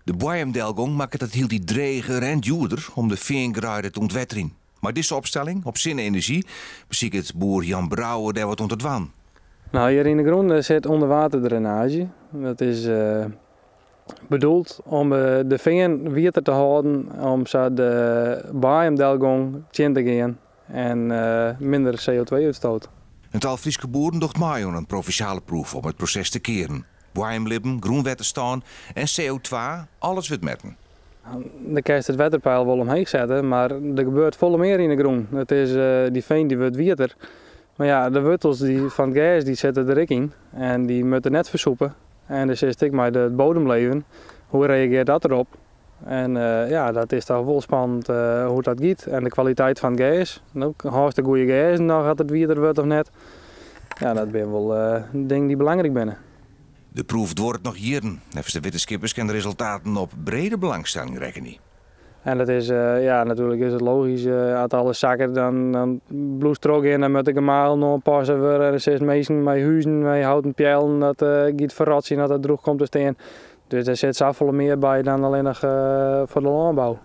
De boeiendelgong maakt het heel die dreger en duurder om de veengraden te ontwetteren. Maar deze opstelling, op zonne-energie, beziekt het boer Jan Brouwer daar wat onder het waan. Nou, hier in de grond zit onderwaterdrainage. Dat is bedoeld om de veen water te houden, om zo de boeiendelgong in te gaan en minder CO2-uitstoot. Een tal Friese boeren docht mee aan een provinciale proef om het proces te keren. Boeienblippen, groenwetten staan en CO2, alles wordt meten. Dan kan je het wetterpeil wel omheen zetten, maar er gebeurt volle meer in de grond. Het is die veen die wordt water. Maar ja, de wortels van het gas die zitten er ook in en die moeten net versoepen. En dus is het maar de bodemleven. Hoe reageert dat erop? En ja, dat is toch wel spannend hoe dat gaat. En de kwaliteit van het gas. Ook hartstikke goede gas, nog had het water wordt of net. Ja, dat zijn wel dingen die belangrijk zijn. De proef wordt nog jaren. Even de wetenschappers kunnen de resultaten op brede belangstelling rekenen. En dat is, ja, natuurlijk is het logisch. Als alles zakken, dan bloest er ook in. Dan moet ik normaal nog passen. Er zijn mensen met huizen, met houten pijlen. Dat gaat verrot zien dat het droog komt te staan. Dus er zit zoveel meer bij dan alleen nog voor de landbouw.